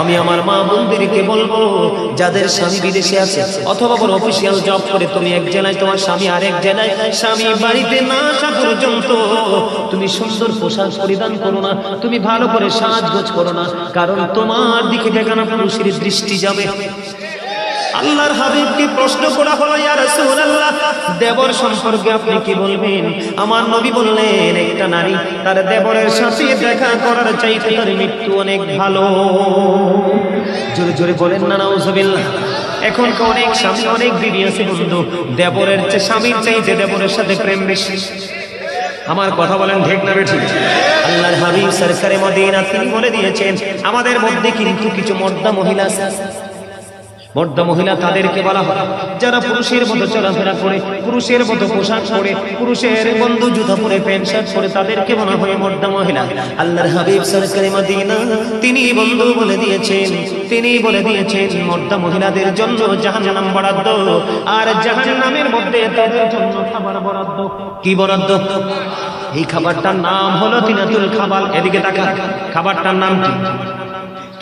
আমি আমার মা বোনদেরকে বলবো, যাদের স্বামী বিদেশে আছে অথবা বড় অফিসিয়াল জব করে, তুমি এক জেলায়, তোমার স্বামী আরেক জেলায়, স্বামী বাড়িতে না আসা পর্যন্ত তুমি সুন্দর পোশাক পরিধান করো না, তুমি ভালো করে সাজগোজ করো না, কারণ তোমার দিকে বেগানা পুরুষের দৃষ্টি যাবে। আল্লাহর হাবিবকে প্রশ্ন করা হলো, ইয়া রাসূলুল্লাহ, দেবর সম্পর্কে আপনি কি বলবেন? আমার নবী বললেন, একটা নারী তার দেবরের সাথে দেখা করার চাইতে তার মৃত্যু অনেক ভালো। জোরে জোরে বলেন না নাউজুবিল্লাহ। এখন অনেক স্বামী, অনেক বিবি আছে বন্ধু, দেবরের চেয়ে স্বামীর চাইতে দেবরের সাথে প্রেম বেশি। আমার কথা বলেন ঠিক না বেঠিক? আল্লাহর হাবিব সরকারে মদিনা তিনি বলে দিয়েছেন, আমাদের মধ্যে কিন্তু কিছু মর্দা মহিলা আছে। মর্দা মহিলা তাদেরকে বলা হয় যারা পুরুষের মতো চলাফেরা করে, পুরুষের মতো পোশাক পরে, পুরুষের বন্ধু জুতা পরে, প্যান্ট শার্ট পরে, তাদেরকে বলা হয় মর্দা মহিলা। আল্লাহর হাবিব সরকারে মদিনা তিনি বন্ধু বলে দিয়েছেন, তিনি বলে দিয়েছেন মর্দা মহিলাদের জন্য জাহান্নাম বরাদ্দ, আর জাহান্নামের মধ্যে তাদের জন্য খাবার বরাদ্দ। কি বরাদ্দ? এই খাবারটার নাম হলো তিনাতুল খাবাল। এদিকে তাকান, খাবারটার নাম কি?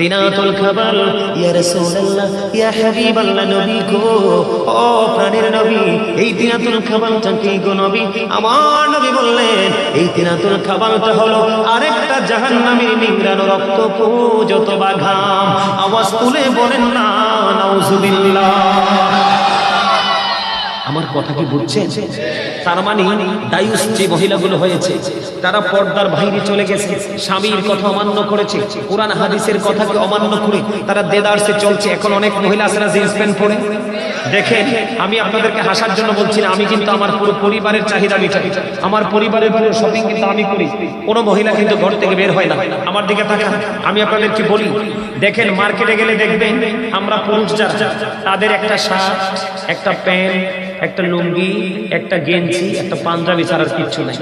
তিনাতুল খাবাল। ইয়া রাসূলুল্লাহ, ইয়া হাবিবাল্লাহ, নবী গো, ও প্রাণের নবী, এই তিনাতুল খাবালটা কি গো নবী? আমার নবী বললেন, এই তিনাতুল খাবালটা হলো আরেকটা জাহান্নামের নিংড়ানো রক্ত পুজ অথবা ঘাম। আওয়াজ তুলে বলেন না নাউজুবিল্লাহ। আমার কথা কি বুঝছেন? তার মানে দায়ুস যে মহিলাগুলো হয়েছে, তারা পর্দার বাইরে চলে গেছে, স্বামীর কথা অমান্য করেছে, কোরআন হাদিসের কথাকে অমান্য করে তারা দেদারসে চলছে। এখন অনেক মহিলা আছে না জিন্স প্যান্ট পরে। দেখেন, আমি আপনাদেরকে হাসার জন্য বলছি না, আমি কিন্তু আমার পুরো পরিবারের চাহিদা মেটাই। আমার পরিবারের পুরো শপিং কিন্তু আমি করি, কোনো মহিলা কিন্তু ঘর থেকে বের হয় না। আমার দিকে তাকান, আমি আপনাদেরকে বলি, দেখেন মার্কেটে গেলে দেখবেন আমরা পুরুষ যারা, তাদের একটা শার্ট, একটা প্যান্ট, একটা লুঙ্গি, একটা গেঞ্জি, একটা পাঞ্জাবি ছাড়ার কিচ্ছু নাই।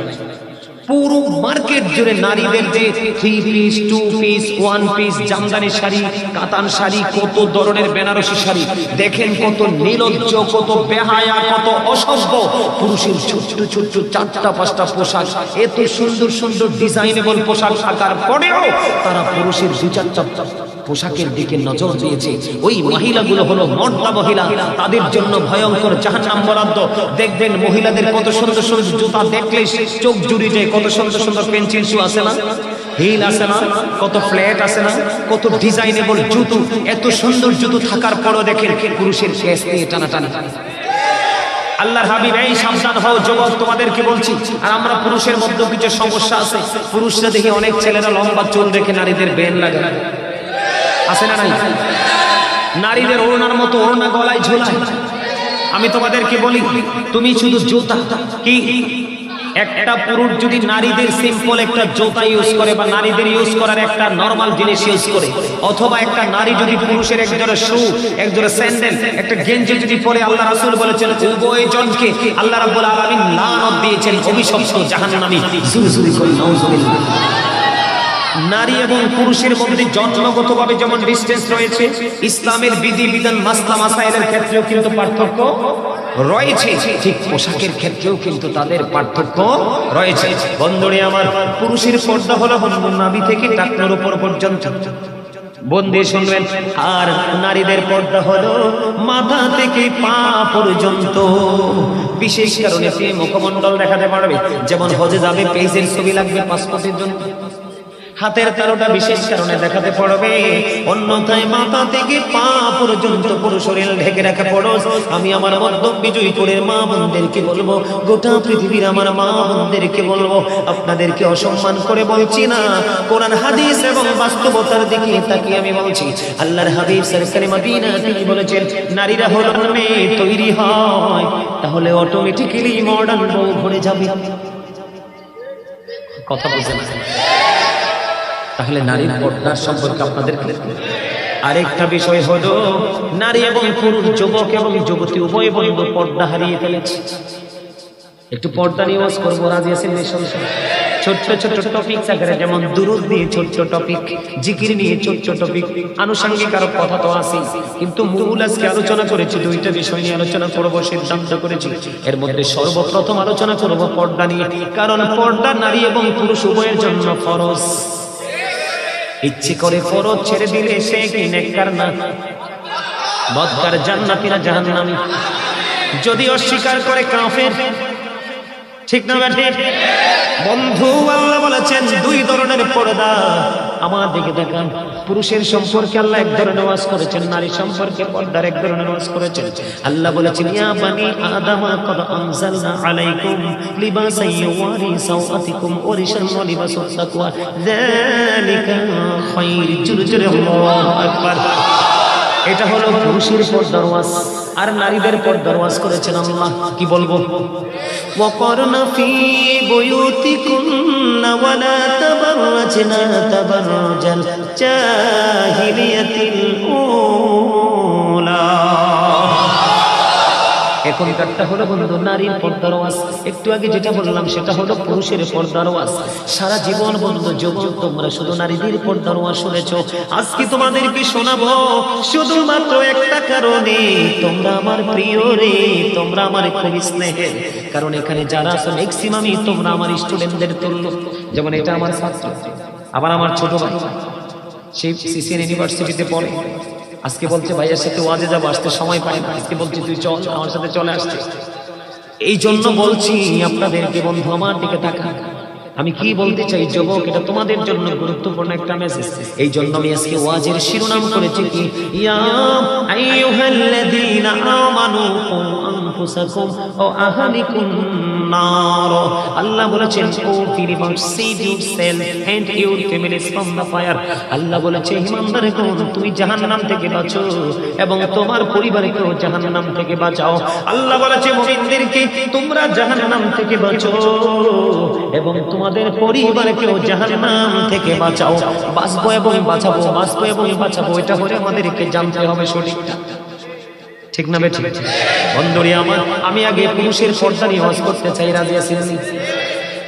পুরো মার্কেট জুড়ে নারীদের যে 3 piece, 2 piece, 1 piece, Jamdani sari, কাতান শাড়ি, কত ধরনের বেনারসি শাড়ি, দেখেন কত নির্লজ্জ, কত বেহায়া, কত অসভ্য। পুরুষের ছোট্ট ছোট্ট 4টা-5টা পোশাক, এত সুন্দর সুন্দর ডিজাইনেবল পোশাক থাকার পরেও তারা পুরুষের 2-4টা পোশাকের দিকে নজর দিয়েছে। ওই মহিলাগুলো হলো মর্দা মহিলা, তাদের জন্য ভয়ঙ্কর জাহান্নাম বরাদ্দ। দেখবেন মহিলাদের কত সুন্দর সুন্দর জুতা দেখলে চোখ জুড়ে যায়, কত সুন্দর সুন্দর পেন্সিল শু আছে না, হিল আছে না, কত ফ্ল্যাট আছে না, কত ডিজাইনেবল জুতো। এত সুন্দর জুতো থাকার পরও দেখেন পুরুষের কেস নিয়ে টানাটানি। আল্লাহর হাবিব, এই সাবধান হও যুবক, তোমাদেরকে বলছি। আর আমরা পুরুষের মধ্যে কিছু সমস্যা আছে। পুরুষরা দেখে অনেক ছেলেরা লম্বা চুল দেখে নারীদের বেন লাগে, আছে না নাই? নারীদের ওড়নার মতো ওড়না গলায় ঝোলায়। আমি তোমাদেরকে বলি, তুমি শুধু জুতা কি, একটা পুরুষ যদি নারীদের সিম্পল একটা জুতা ইউজ করে, বা নারীদের ইউজ করার একটা নরমাল জিনিস ইউজ করে, অথবা একটা নারী যদি পুরুষের একজোড়া শু, একজোড়া স্যান্ডেল, একটা গেঞ্জি যদি পরে, আল্লাহ রাসূল বলেছেন উভয়জনকে আল্লাহ রাব্বুল আলামিন লানত দিয়েছেন, অভিশপ্ত জাহান্নামী। জুরজুরি করে নাউজুবিল্লাহ। নারী এবং পুরুষের মধ্যে জন্মগতভাবে যেমন ডিসটেন্স রয়েছে, ইসলামের বিধি বিধান, মাসলা মাসাইলের ক্ষেত্রেও কিন্তু পার্থক্য রয়েছে, ঠিক পোশাকের ক্ষেত্রেও কিন্তু তাদের পার্থক্য রয়েছে। বন্ধুরে আমার, পুরুষের পর্দা হলো নাভি থেকে টাকনোর উপর পর্যন্ত, বন্দে শুনবেন। আর নারীদের পর্দা হলো মাথা থেকে পা পর্যন্ত। বিশেষ কারণে সে মুখমণ্ডল দেখাতে পারবে, যেমন হজে যাবে পেজের ছবি লাগবে পাসপোর্টের জন্য, হাতের তালুটা বিশেষ কারণে দেখাতে পড়বে, অন্যথায় মাথা থেকে পা পর্যন্ত পুরো শরীর ঢেকে রাখা ফরজ। আমি আমার মধ্যম বিজয়পুরের মা বোনদেরকে বলবো, গোটা পৃথিবীর আমার মা বোনদেরকে বলবো, আপনাদেরকে অসম্মান করে বলছি না, কোরআন হাদিস এবং বাস্তবতার দিকে তাকিয়ে আমি বলছি। আল্লাহর হাবিব সরকারে মদিনা তিনি বলেছেন, নারীরা হলো মেয়ে তৈরি হয়, তাহলে অটোমেটিক্যালি মডার্ন বউ ঘুরে যাবে। কথা বুঝেন? তাহলে নারীর পর্দার সম্পর্কে আপনাদের আরেকটা বিষয় হলো, নারী এবং পুরুষ, যুবক এবং যুবতী উভয় বন্ধু পর্দা হারিয়ে ফেলেছে। একটু পর্দা নিয়ে ওয়াজ করবো, রাজি আছেন? ছোট্ট ছোট্ট টপিক আকারে, যেমন দুরূদ নিয়ে ছোট্ট টপিক, জিকির নিয়ে ছোট্ট টপিক, আনুষঙ্গিক আরো কথা তো আছে, কিন্তু মূল আজকে আলোচনা করেছি 2টা বিষয় নিয়ে আলোচনা করবো, সিদ্ধান্ত করেছি। এর মধ্যে সর্বপ্রথম আলোচনা করবো পর্দা নিয়ে, কারণ পর্দা নারী এবং পুরুষ উভয়ের জন্য ফরজ। ইচ্ছে করে ফরজ ছেড়ে দিলে সে কি নেককার না? বদকার জান্নাতীরা জাহান্নামী। যদি অস্বীকার করে কাফের। ঠিক না বেঠিক? বন্ধু আল্লাহ বলেছেন দুই ধরনের পর্দা। আমার দিকে দেখান। পুরুষের সম্পর্কে আল্লাহ এক ধরনের ওয়াজ করেছেন, নারী সম্পর্কে পর্দার এক ধরনের ওয়াজ করেছেন। আল্লাহ বলেছেন ইয়া বানি আদামা কদ আনজালনা আলাইকুম লিবাসান ইউওয়ারি সাওআতিকুম ওয়া রিশান ওয়া লিবাসুত তাকওয়া যালিকা খায়র। জোরে জোরে আল্লাহু আকবার। এটা হলো পুরুষের পর্দার ওয়াজ। আর নারীদের পর্দার ওয়াজ করেছেন আল্লাহ। কি বলবো? ওয়াকরনা ফি বুয়ুতিকুন্না ওয়ালা তাবাররাজনা তাবাররুজাল জাহিলিয়াতিল উলা। এখনকারটা হলো বন্ধু নারীর পর্দার ওয়াজ। একটু আগে যেটা বললাম সেটা হলো পুরুষের পর্দার ওয়াজ। সারা জীবন বন্ধু যুবক তোমরা শুধু নারীদের পর্দার ওয়াজ শুনেছো। আজকে তোমাদেরকে শোনাবো শুধুমাত্র একটা কারণে, তোমরা আমার প্রিয় রে, তোমরা আমার খুব স্নেহের। কারণ এখানে যারা আছে ম্যাক্সিমামই তোমরা আমার স্টুডেন্টদের তুল্য। যেমন এটা আমার ছাত্র, আবার আমার ছোট ভাই, সেই সিসিএন ইউনিভার্সিটিতে পড়ে। আজকে বলছে ভাইয়ের সাথে ওয়াজে যাবো, আসতে সময় পাই না। আজকে বলছি তুই চল, আমার সাথে চলে আসছে। এই জন্য বলছি আপনাদেরকে বন্ধু আমার দিকে তাকা। আমি কি বলতে চাই যুবক, এটা তোমাদের জন্য গুরুত্বপূর্ণ একটা মেসেজ। এই জন্য আমি আজকে ওয়াজের শিরোনাম করেছি কি ইয়া আইয়ুহাল্লাযীনা আমানু কু আনফুসাকুম ওয়া আহলিকুম নার। আল্লাহ বলেছেন ও ফিলিপার্স save yourself and your families from the fire. আল্লাহ বলেছে ইমানদারগণ তুমি জাহান্নাম থেকে বাঁচো এবং তোমার পরিবারকেও জাহান্নাম থেকে বাঁচাও। আল্লাহ বলেছে মুমিনদেরকে তোমরা জাহান্নাম থেকে বাঁচো এবং তোমাদের পরিবারকেও জাহান্নাম থেকে বাঁচাও। বাঁচবো এবং বাঁচাবো, বাঁচবো এবং বাঁচাবো, এটা হলে আমাদেরকে জানতে হবে সঠিকটা। ঠিক না বেঠিক? বন্ধুরে আমার, আমি আগে পুরুষের পর্দা নিয়ে ওয়াজ করতে চাই। রাজি আছেন?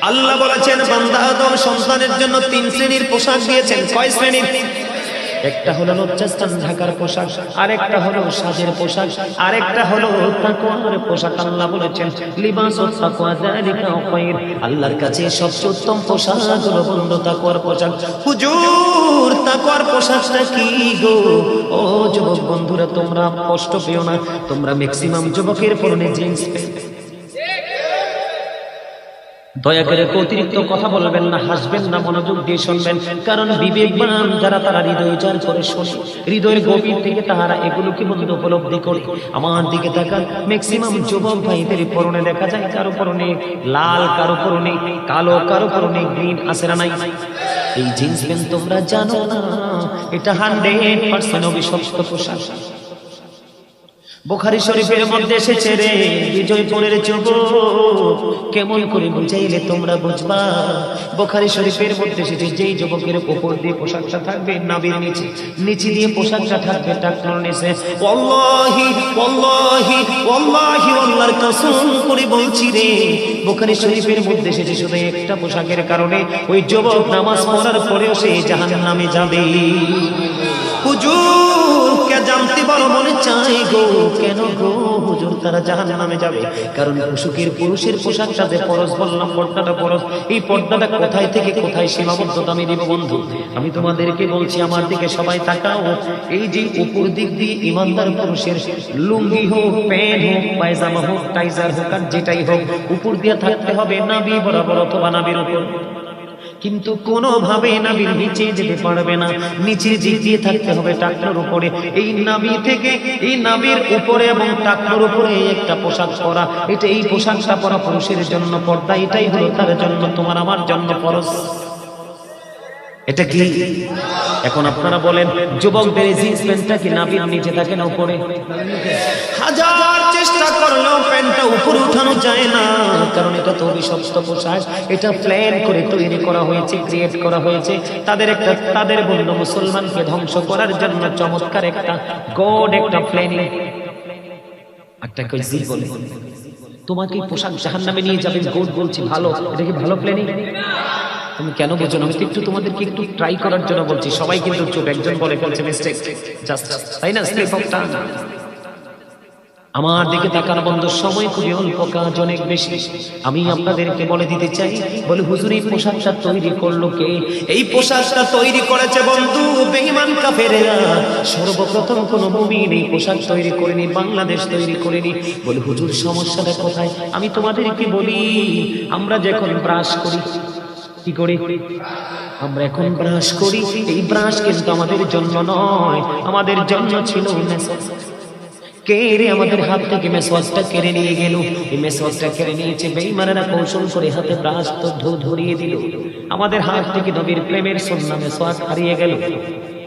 আল্লাহ বলেছেন বান্দা আদম সন্তানের জন্য 3 শ্রেণীর পোশাক দিয়েছেন। কয় শ্রেণীর? একটা হলো লজ্জাস্থান ঢাকার পোশাক, আরেকটা হলো সাজের পোশাক, আরেকটা হলো তাকওয়ার পোশাক। আল্লাহ বলেছেন লিবাসুত তাকওয়া যালিকা খায়র। আল্লাহর কাছে সবচেয়ে উত্তম পোশাক হলো বন্ধু তাকওয়ার পোশাক। হুজুর তাকওয়ার পোশাকটা কি গো? ও যুবক বন্ধুরা তোমরা কষ্ট পেও না, তোমরা ম্যাক্সিমাম যুবকের পরনে জিন্স প্যান্ট। দয়া করে অতিরিক্ত কথা বলবেন না, হাসবেন না, মনোযোগ দিয়ে শুনবেন। কারণ বিবেকবান যারা তারা হৃদয় উজাড় করে শোনে, হৃদয়ের গভীর থেকে তাহারা এগুলোকে বন্ধু উপলব্ধি করে। আমার দিকে তাকান, ম্যাক্সিমাম যুবক ভাইদের পরনে দেখা যায় কারো পরনে লাল, কারো পরনে কালো, কারো পরনে গ্রিন। আছে না নাই? এই জিন্স প্যান্ট তোমরা জানো না এটা 100% অবিশ্বস্ত পোশাক। বুখারী শরীফের মধ্যে এসেছে রে বিজয়পুরের যুবক, কেমন করে বুঝাইলে তোমরা বুঝবা। বুখারী শরীফের মধ্যে এসেছে যেই যুবকের উপর দিয়ে পোশাকটা থাকবে নাভির নিচে, নিচে দিয়ে পোশাকটা থাকবে টাকনোর নিচে। ওয়াল্লাহি ওয়াল্লাহি ওয়াল্লাহি আল্লাহর কসম করে বলছি রে, বুখারী শরীফের মধ্যে এসেছে শুধু একটা পোশাকের কারণে ওই যুবক নামাজ পড়ার পরেও সে জাহান্নামে যাবে। হুজুর কে জানতে বড় মনে চাই গো, কেন গো হুজুর তারা জাহান্নামে যাবে? কারণ পুরুষের পোশাকটা যে ফরজ বললাম, পর্দাটা ফরজ। এই পর্দাটা কোথায় থেকে কোথায় সীমাবদ্ধতা আমি দিব বন্ধু? আমি তোমাদেরকে বলছি, আমার দিকে সবাই তাকাও। এই যে উপর দিক দিয়ে ইমানদার পুরুষের লুঙ্গি হোক, প্যান্ট হোক, পায়জামা হোক, টাইজার হোক, আর যেটাই হোক, উপর দিয়ে থাকতে হবে নাভি বরাবর অথবা নাভির উপর। কিন্তু কোনোভাবে নাভির নিচে যেতে পারবে না, নিচে দিয়ে থাকতে হবে টাকনোর উপরে। এই নাভি থেকে এই নাভির উপরে এবং টাকনোর উপরে একটা পোশাক পরা, এটা এই পোশাকটা পরা পুরুষের জন্য পর্দা। এটাই হলো তার জন্য, তোমার আমার জন্য ফরজ। এটা কি? এখন আপনারা বলেন যুবকদের জিন্স প্যান্টটা কি নাভির নিচে থাকে না উপরে? হাজার চেষ্টা করলেও প্যান্টটা উপরে উঠানো যায় না, কারণ এটা তো অবিশ্বস্ত পোশাক। এটা প্ল্যান করে তৈরি করা হয়েছে, ক্রিয়েট করা হয়েছে তাদের বন্ধু মুসলমানকে ধ্বংস করার জন্য। চমৎকার একটা গড একটা প্ল্যানিং। একটা কই জি বলে তোমাকে পোশাক জাহান্নামে নিয়ে যাবে, গড বলছি ভালো। এটা কি ভালো প্ল্যানিং? তুমি কেন বোঝো না? আমি একটু তোমাদেরকে একটু ট্রাই করার জন্য বলছি। সবাই কিন্তু চুপ, একজন বলে ফেলছে মিস্টেক, জাস্ট তাই না? Slip of tongue. আমার দিকে তাকান বন্ধু, সময় খুবই অল্প, কাজ অনেক বেশি। আমি আপনাদেরকে বলে দিতে চাই, বলে হুজুর এই পোশাকটা তৈরি করলো কে? এই পোশাকটা তৈরি করেছে বন্ধু বেঈমান কাফেররা। সর্বপ্রথম কোন মুমিন এই পোশাক তৈরি করেনি, বাংলাদেশ তৈরি করেনি। বলে হুজুর সমস্যাটা কোথায়? আমি তোমাদেরকে বলি, আমরা যখন ব্রাশ করি, কি করি? আমরা এখন ব্রাশ করি, এই ব্রাশ কিন্তু আমাদের জন্য নয়, আমাদের জন্য ছিল মেসওয়াক। কে রে আমাদের হাত থেকে মেসওয়াকটা কেড়ে নিয়ে গেল? এই মেসওয়াকটা কেড়ে নিয়েছে বেঈমানেরা, কৌশল করে হাতে ব্রাশ তো ধরিয়ে দিল। আমাদের হাত থেকে নবীর প্রেমের সুন্নাহ মেসওয়াক হারিয়ে গেল।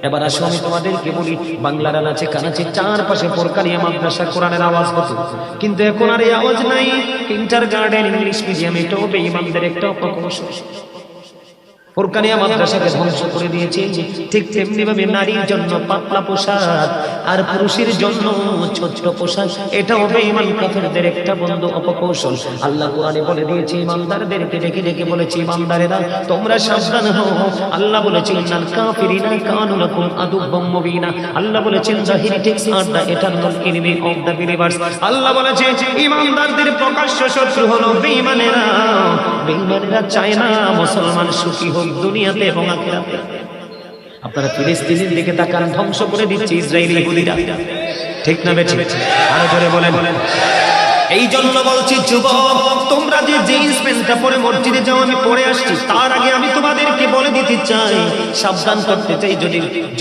এবার আসো আমি তোমাদেরকে বলি, বাংলার আনাচে কানাচে চারপাশে ফোরকানিয়া মাদ্রাসা কোরআনের আওয়াজ হতো, কিন্তু এখন আর এই আওয়াজ নাই। ইন্টারগার্ডেন ইংলিশ মিডিয়াম, এটাও বেঈমানদের একটা অপকৌশল। ফোরকানিয়া মাদ্রাসাকে ধ্বংস করে দিয়েছে। ঠিক তেমনি ভাবে নারীর জন্য পাতলা পোশাক আর পুরুষের জন্য ছোট পোশাক, এটাও বেঈমান কাফেরদের একটা বন্ধ অপকৌশল। আল্লাহ কোরআনে বলে দিয়েছে, ইমানদারদেরকে ডেকে ডেকে বলেছে, ইমানদারেরা তোমরা সাবধান হও। আল্লাহ বলেছেন, ইন্নাল কাফিরিনা কানু লাকুম আদুব্বুম মুবিনা। আল্লাহ বলেছেন, the heretics are the eternal enemy of the believers. আল্লাহ বলেছে, ইমানদারদের প্রকাশ্য শত্রু হলো বেঈমানেরা। বেঈমানেরা চায় না মুসলমান সুখী হোক দুনিয়াতে এবং আখিরাতে। আপনারা ফিলিস্তিনের দিকে তাকান, ধ্বংস করে দিচ্ছে ইসরায়েলি ইহুদিরা, ঠিক না বেঠিক? আরো জোরে বলেন। এই জন্য বলছি যুবক, তোমরা যে জিন্স প্যান্টটা পরে মসজিদে যাও, আমি পরে আসছি, তার আগে আমি তোমাদেরকে বলে দিতে চাই, সাবধান করতে চাই,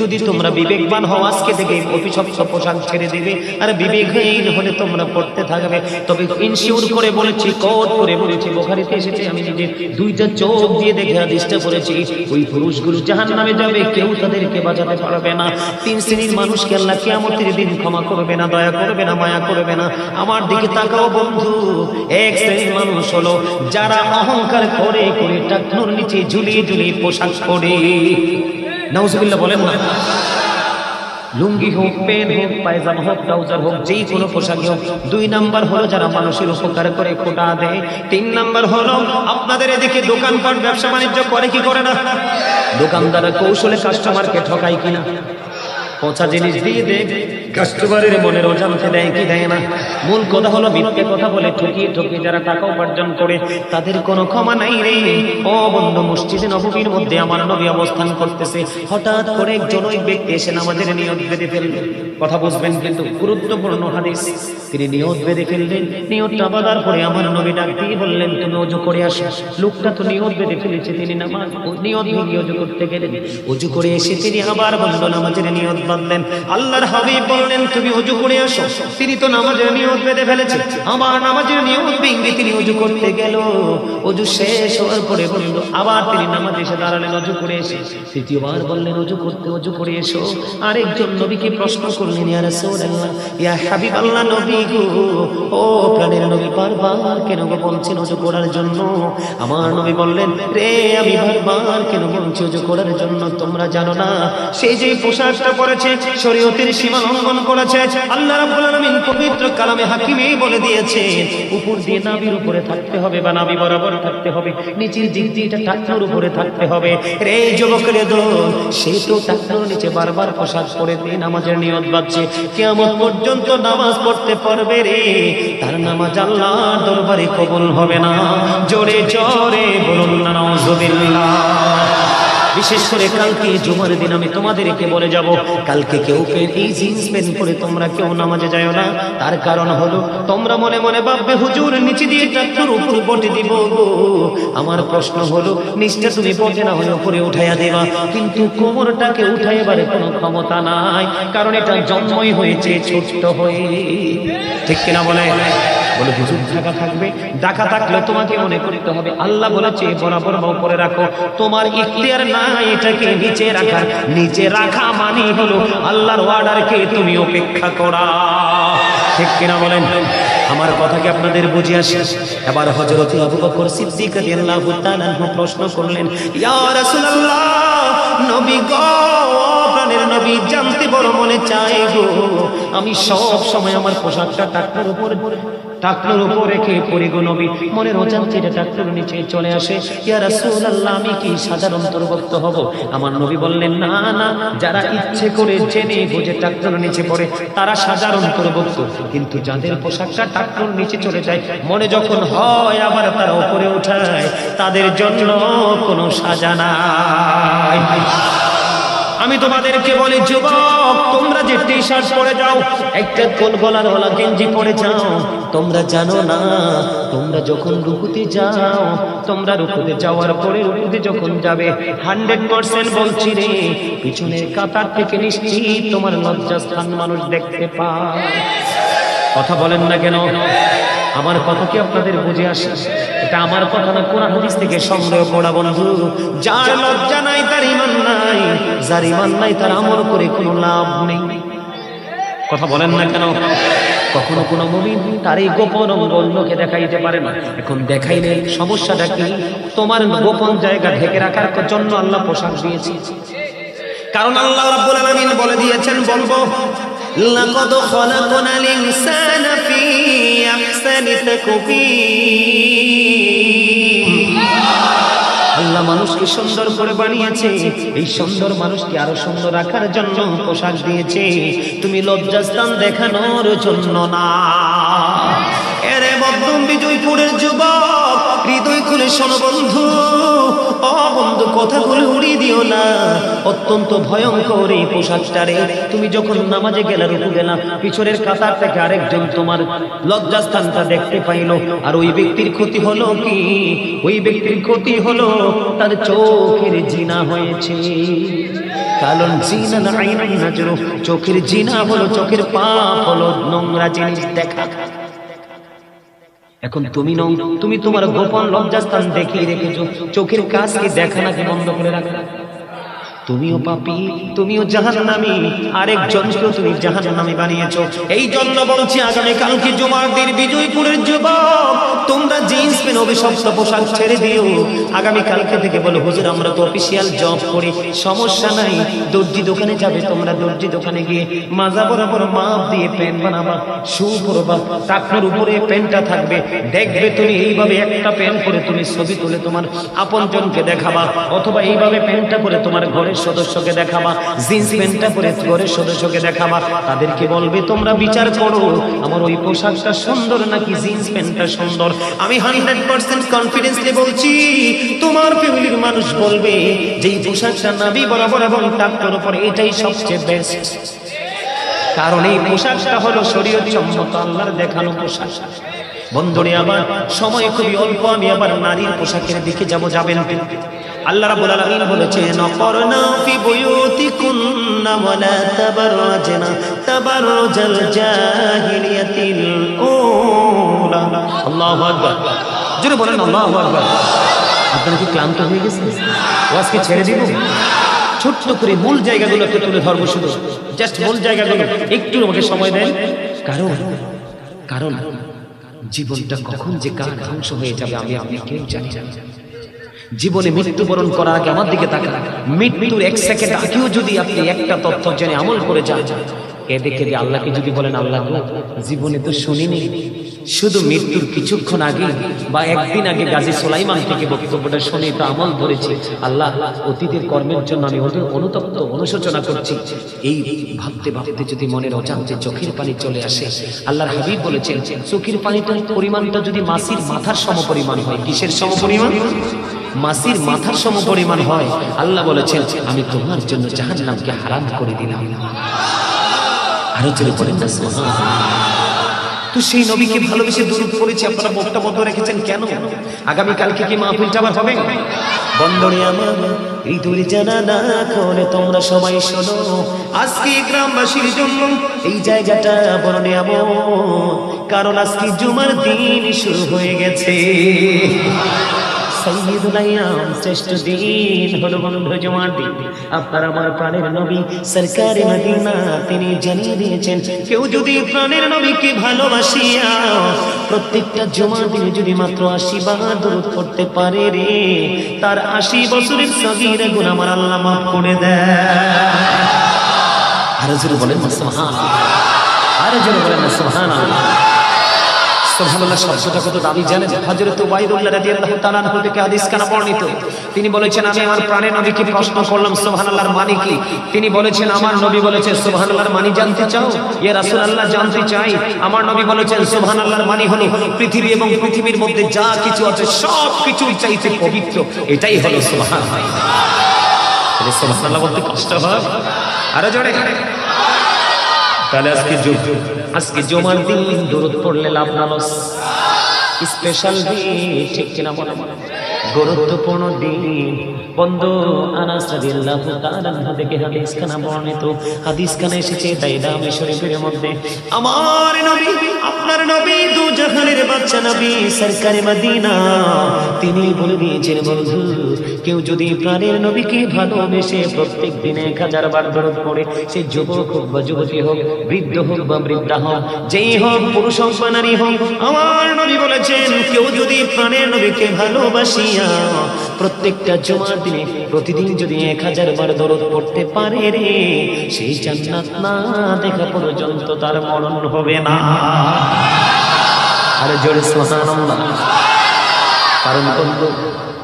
যদি তোমরা বিবেকবান হও আজকে থেকে অভিশপ্ত পোশাক ছেড়ে দিবে, আর বিবেকহীন হলে তোমরা পড়তে থাকবে। তবে ইনশিওর করে বলেছি, কোট করে বলেছি, বুখারীতে এসেছে, আমি নিজে দুইটা চোখ দিয়ে দেখে হাদিসটা পড়েছি, ওই পুরুষগুলো জাহান্নামে যাবে, কেউ তাদেরকে বাঁচাতে পারবে না। তিন শ্রেণীর মানুষকে আল্লাহ কিয়ামতের দিন ক্ষমা করবে না, দয়া করবে না, মায়া করবে না। আমার দিকে তাকাও বন্ধু, এক শ্রেণীর মানুষ হলো যারা অহংকার করে করে টাকনুর নিচে ঝুলিয়ে ঝুলিয়ে পোশাক পরে, নাউজুবিল্লাহ বলেন না, লুঙ্গি হোক, পেন হোক, পায়জামা হোক, ট্রাউজার হোক, যেই কোনো পোশাক হোক। দুই নাম্বার হলো যারা মানুষের উপকার করে খোটা দেয়। তিন নাম্বার হলো আপনাদের এদিকে দোকানপাট ব্যবসা বাণিজ্য করে কি করে না? দোকানদাররা কৌশলে কাস্টমারকে ঠকায় কিনা? পচা জিনিস দিয়ে দেয়, কাস্টমারের মনের অজান্তে দেয় কি দেয় না? মূল কথা হলো মিথ্যে কথা বলে ঠকিয়ে ঠকিয়ে যারা টাকা উপার্জন করে, তাদের কোনো ক্ষমা নাই রে। ও বন্ধু, মসজিদে নববীর মধ্যে আমার নবী অবস্থান করতেছে, হঠাৎ করে একজন ওই ব্যক্তি এসে নামাজের নিয়ত বেঁধে ফেললেন। কথা বুঝবেন কিন্তু, গুরুত্বপূর্ণ হাদিস। তিনি নিয়ত বেঁধে ফেললেন, নিয়তটা বাঁধার পরে আমার নবী ডাক দিয়ে বললেন, তুমি ওযু করে আসো। লোকটা তো নিয়ত বেঁধে ফেলেছে, তিনি নামাজ নিয়ত ভেঙে ওযু করতে গেলেন। ওযু করে এসে তিনি আবার বলল নামাজের নিয়ত বাঁধলেন। আল্লাহর হাবিব বললেন, তুমি ওযু করে আসো। তিনি তো নামাজের নিয়ত বেঁধে ফেলেছে, আবার নামাজের নিয়ত ভেঙে তিনি ওযু করতে গেল। ওযু শেষ হওয়ার পরে বলল, আবার তিনি নামাজে এসে দাঁড়ালেন, ওযু করে এসে তৃতীয়বার বললেন ওযু করে এসো। আরেকজন নবীকে প্রশ্ন করলেন, ইয়া রাসূলুল্লাহ, ইয়া হাবিবাল্লাহ, নবী গো, ও প্রাণের নবী, বারবার কেন বলছেন ওযু করার জন্য? আমার নবী বললেন, রে আমি বারবার কেন বলছি ওযু করার জন্য? তোমরা জানো না সেই যে পোশাকটা পরেছে শরীয়তের সীমা লঙ্ঘন করেছে। আল্লাহ রাব্বুল আলামিন পবিত্র কালামে হাকিমে বলে দিয়েছে, উপর দিয়ে নাভির উপরে থাকতে হবে বা নাভি বরাবর থাকতে হবে, নিচের দিক দিয়ে এটা টাকনুর উপরে থাকতে হবে। রে যুবক রে দোল, সে তো টাকনুর নিচে বারবার পোশাক পরে দিয়ে নামাজের নিয়ত বাঁধছে, কিয়ামত পর্যন্ত নামাজ পড়তে পারবে রে, তার নামাজ আল্লাহর দরবারে কবুল হবে না। জোরে জোরে বলুন না নাউজুবিল্লাহ। বিশেষ করে কালকে জুমার দিন আমি তোমাদেরকে বলে যাব, কালকে কেউ এই জিন্স প্যান্ট পরে তোমরা কেউ নামাজে যাও না। তার কারণ হলো তোমরা মনে মনে ভাববে হুজুর নিচে দিয়ে ট্রাক্টর উপরে বটে দিব গো। আমার প্রশ্ন হলো, নিচটা তুমি বটে না হয়ে উপরে উঠাইয়া দেবা, কিন্তু কোমরটাকে উঠাইবারে কোনো ক্ষমতা নাই, কারণ এটা জন্মই হয়েছে ছোট্ট হয়ে, ঠিক কিনা বলে? বলে হুজুর ঢাকা থাকবে, ঢাকা থাকলে তোমাকে মনে করতে হবে আল্লাহ বলেছে বরাবর উপরে রাখো, তোমার ইখতিয়ার নাই এটাকে নিচে রাখার। নিচে রাখা মানে হলো আল্লাহর অর্ডারকে তুমি উপেক্ষা করা, ঠিক কিনা বলেন? আমার কথা কি আপনাদের বুঝে আসে? এবার হযরত আবু বকর সিদ্দিক রাদিয়াল্লাহু তাআলা প্রশ্ন করলেন, ইয়া রাসূলুল্লাহ, নবী গো, প্রাণের নবী, জানতে বড় মনে চায় গো, আমি সব সময় আমার পোশাকটা টাকনুর উপর টাকনুর উপর রেখে পরিগো নবী মনের অজান্তে টাকনুর নিচে চলে আসে, ইয়া রাসূলুল্লাহ আমি কি সাজার অন্তর্ভুক্ত হব? আমার নবী বললেন না না, যারা ইচ্ছে করে জেনে বুঝে টাকনুর নিচে পড়ে তারা সাজার অন্তর্ভুক্ত, কিন্তু যাদের পোশাকটা টাকনুর নিচে চলে যায় মনে যখন হয় আবার তারা উপরে উঠায় তাদের জন্য কোনো সাজা নাই। আমি তোমাদেরকে বলি যুবক, তোমরা যে টি শার্ট পরে যাও, একটা কোল গলার ওলা গেঞ্জি পরে যাও, তোমরা জানো না তোমরা যখন রুকুতে যাও, তোমরা রুকুতে যাওয়ার পরে রুকুতে যখন যাবে 100% বলছি রে, পিছনের কাতার থেকে নিশ্চিত তোমার লজ্জাস্থান মানুষ দেখতে পায়। কথা বলেন না কেন? আমার কথা কি আপনাদের বুঝে আসে? এটা আমার কথা না, কোরআন হাদিস থেকে সংগ্রহ করা বন্ধু। যার লজ্জা নাই তার ঈমান নাই, যার ঈমান নাই তার আমল করে কোনো লাভ নেই। কথা বলেন না কেন? কখনো কোনো মুমিন তার এই গোপন অঙ্গ অন্যকে দেখাইতে পারে না। এখন দেখাইলে সমস্যাটা কি? তোমার গোপন জায়গা ঢেকে রাখার জন্য আল্লাহ পোশাক দিয়েছে। কারণ আল্লাহ রাব্বুল আলামিন বলে দিয়েছেন, বলবো লাকাদ খালাকনাল ইনসানা ফি আহসানি তাকওয়িম। আল্লাহ মানুষকে সুন্দর করে বানিয়েছে, এই সুন্দর মানুষকে আরো সুন্দর রাখার জন্য পোশাক দিয়েছে, তুমি লজ্জাস্থান দেখানোর জন্য না। এরে মধ্যম বিজয়পুরের যুবক, হৃদয় খুলে শোনো বন্ধু, ও বন্ধু কথাগুলো উড়িয়ে দিও না। অত্যন্ত ভয়ঙ্কর এই পোশাকটারে। তুমি যখন নামাজে গেলা, রুকু গেলা, পিছনের কাতার থেকে আরেকজন তোমার লজ্জাস্থানটা দেখতে পাইলো, আর ওই ব্যক্তির ক্ষতি হলো কি? ওই ব্যক্তির ক্ষতি হলো তার চোখের জিনা হয়েছে। কারণ জিনা না আইনান নাজরু, চোখের জিনা হলো, চোখের পাপ হলো নোংরা জিনিস দেখা। এখন তুমি নও, তুমি তোমার গোপন লজ্জাস্থান দেখিয়ে রেখেছো, চোখের কাজকে দেখা নাকি বন্ধ করে রাখা। তুমিও পাপী, তুমিও জাহান্নামী, আরেকজনকেও তুমি জাহান্নামী বানিয়েছো। এই জন্য বলছি আগামী কালকে জুমার দিন বিজয়পুরের যুবক, তোমরা জিন্স পেন অভিশপ্ত পোশাক ছেড়ে দিও। আগামী কালকে থেকে বলো, হুজুর আমরা তো অফিসিয়াল জব করি, সমস্যা নাই, দর্জি দোকানে যাবে, তোমরা দর্জি দোকানে গিয়ে মাজা বরাবর মাপ দিয়ে প্যান্ট বানাবা, শু পরবা, টাকনুর উপরে প্যান্টটা থাকবে, দেখবে তুমি এইভাবে একটা প্যান্ট পরে তুমি ছবি তুলে তোমার আপনজনকে দেখাবা, অথবা এইভাবে প্যান্টটা পরে তোমার ঘরের সদস্যকে দেখাবা, জিন্স প্যান্টটা পরে ঘরের সদস্যকে দেখাবা, তাদেরকে বলবে তোমরা বিচার করো আমার ওই পোশাকটা সুন্দর নাকি জিন্স প্যান্টটা সুন্দর। আমি 100% কনফিডেন্সলি বলছি, তোমার ফ্যামিলির মানুষ বলবে যে এই পোশাকটা নাভি বরাবর এবং টাকনুর উপর, এটাই সবচেয়ে বেস্ট। কারণ এই পোশাকটা হলো শরীয়ত সম্মত আল্লাহর দেখানো পোশাক। বন্ধুরে আমার সময় খুবই অল্প, আমি আবার নারীর পোশাকের দিকে যাবেন। আল্লাহ রাব্বুল আলামিন বলেছেন, নকরনা ফি বুয়ুতিকুন্না ওয়ালা তাবাররাজনা তাবাররুজাল জাহিলিয়াতিল উলা। আল্লাহু আকবার, জোরে বলেন আল্লাহু আকবার। আপনারা কি ক্লান্ত হয়ে গেছেন? ওয়াজকে ছেড়ে দিব? ছোট্ট করে মূল জায়গাগুলো একটু তুলে ধরবো, শুধু জাস্ট মূল জায়গাগুলো একটু আমাকে সময় দেন। কারণ জীবনটা কখন যে কার ধ্বংস হয়ে যাবে আমি কেউ জানি না। জীবনে মৃত্যুবরণ করার আগে আমার দিকে তাকান, মৃত্যুর 1 সেকেন্ড আগেও যদি আপনি একটা তথ্য জেনে আমল করে যান, কেঁদে কেঁদে আল্লাহকে যদি বলেন, আল্লাহ জীবনে তো শুনিনি, শুধু মৃত্যুর কিছুক্ষণ আগে বা একদিন আগে গাজী সুলাইমান থেকে বক্তব্যটা শুনে তো আমল ধরেছি, আল্লাহ অতীতের কর্মের জন্য আমি অনুতপ্ত, অনুশোচনা করছি। এই ভাবতে ভাবতে যদি মনের অজান্তে চোখের পানি চলে আসে, আল্লাহর হাবিব বলেছেন চোখের পানিটার পরিমাণটা যদি মাছির মাথার সমপরিমাণ হয়, কিসের সমপরিমাণ? মাছির মাথার সমপরিমাণ হয়, আল্লাহ বলেছেন আমি তোমার জন্য জাহান্নামকে হারাম করে দিলাম। আরো জোরে বলেন না সুবহানাল্লাহ। তো সেই নবীকে ভালোবেসে দুরূদ পড়েছি, আপনারা মুখটা বন্ধ রেখেছেন কেন? আগামী কালকে কি মাহফিলটা আবার হবে? বন্ধুরে আমার, এই দূরে জানা না করে তোমরা সবাই শোনো, আজকে গ্রামবাসীর জন্য এই জায়গাটা বড় নিয়ামত, কারণ আজকে জুমার দিন শুরু হয়ে গেছে। শ্রেষ্ঠ দিন হলো বন্ধু জুমার দিন। আপনার আমার প্রাণের নবী সরকারে মদিনা তিনি জানিয়ে দিয়েছেন, কেউ যদি প্রাণের নবীকে ভালোবাসিয়া প্রত্যেকটা জুমার দিনে যদি মাত্র 80 বার দরুদ পড়তে পারে রে, তার 80 বছরের সগীরা গুনাহ আমার আল্লাহ মাফ করে দেয়। আরো জোরে বলেন না সুবহানাল্লাহ, আরো জোরে বলেন না সুবহানাল্লাহ। সুবহানাল্লাহ শব্দটা কত দামি জানেন? হযরত উবাইদুল্লাহ রাদিয়াল্লাহু তাআলা আনহু থেকে হাদিস কানা বর্ণিত। তিনি বলেছেন, আমি আমার প্রাণের নবীকে প্রশ্ন করলাম সুবহানাল্লাহর মানে কি? তিনি বলেছেন, আমার নবী বলেছে সুবহানাল্লাহর মানে জানতে চাও? ইয়া রাসূলুল্লাহ জানতে চাই। আমার নবী বলেছেন সুবহানাল্লাহর মানে হলো পৃথিবী এবং পৃথিবীর মধ্যে যা কিছু আছে সব কিছুর চাইতে পবিত্র, এটাই হলো সুবহানাল্লাহ। তাহলে সুবহানাল্লাহ বলতে কষ্ট হয়? আরো জোরে। তাহলে আজকে জুমার দিন দরুদ পড়লে লাভ না লস? স্পেশাল দিন, ঠিক কিনা বলেন? গুরুত্বপূর্ণ দিন। বন্ধু আনাস রাদিয়াল্লাহু তাআলা আনহু থেকে হাদিস খানা বর্ণিত। হাদিস খানা এসেছে দাইদামি শরীফের মধ্যে। আমার নবী, আপনার নবী, দু জাহানের বাদশা নবী সরকারে মদিনা, তিনি বলে দিয়েছেন, বন্ধু কেউ যদি প্রাণের নবীকে ভালোবেসে প্রত্যেক দিনে 1000 বার দরুদ পড়ে, সে যুবক হোক বা যুবতী হোক, বৃদ্ধ হোক বা বৃদ্ধা হোক, যেই হোক, পুরুষ হোক বা নারী হোক, আমার নবী বলেছেন কেউ যদি প্রাণের নবীকে ভালোবাসিয়া প্রত্যেকটা জুমার দিনে প্রতিদিন যদি 1000 বার দরুদ পড়তে পারে রে, সেই জান্নাত না দেখা পর্যন্ত তার মরণ হবে না। আরে জোরে সুবহানাল্লাহ। কারণ বন্ধু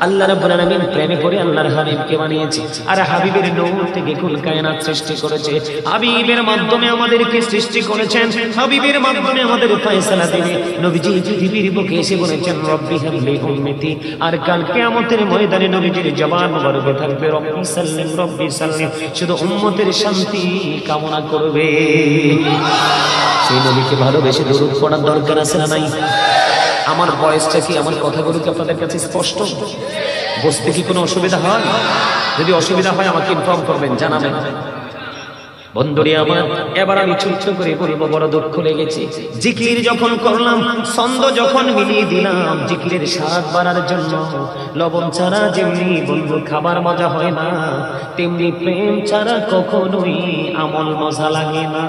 আল্লাহ রাব্বুল আলামিন প্রেমে করে আল্লাহর হাবিবকে বানিয়েছে, আর হাবিবের নূর থেকে কুল কায়নাত সৃষ্টি করেছে। হাবিবের মাধ্যমে আমাদেরকে সৃষ্টি করেছেন, হাবিবের মাধ্যমে আমাদের ফয়সালা দিবে। নবীজি পৃথিবীর বুকে এসে বলেছেন রব্বি হাবলি উম্মতি, আর কাল কিয়ামতের ময়দানে নবীজির জবান মুবারকে থাকবে রব্বি সাল্লিম রব্বি সাল্লিম, শুধু উম্মতের শান্তি কামনা করবে। সেই নবীকে ভালোবেসে দরুদ পড়ার দরকার আছে না নাই? আমার বয়সটা কি, আমার কথাগুলো কি আপনাদের কাছে স্পষ্ট? বুঝতে কি কোনো অসুবিধা হয়? যদি অসুবিধা হয় আমাকে ইনফর্ম করবেন, জানাবেন। বন্ধুরে আমার, এবার আমি ছোট্ট করে বলবো, বড় দুঃখ লেগেছে। জিকির যখন করলাম, ছন্দ যখন মিলিয়ে দিলাম, জিকিরের স্বাদ বাড়ার জন্য লবণ ছাড়া যেমনি বন্ধু খাবার মজা হয় না, তেমনি প্রেম ছাড়া কখনোই আমল মজা লাগে না।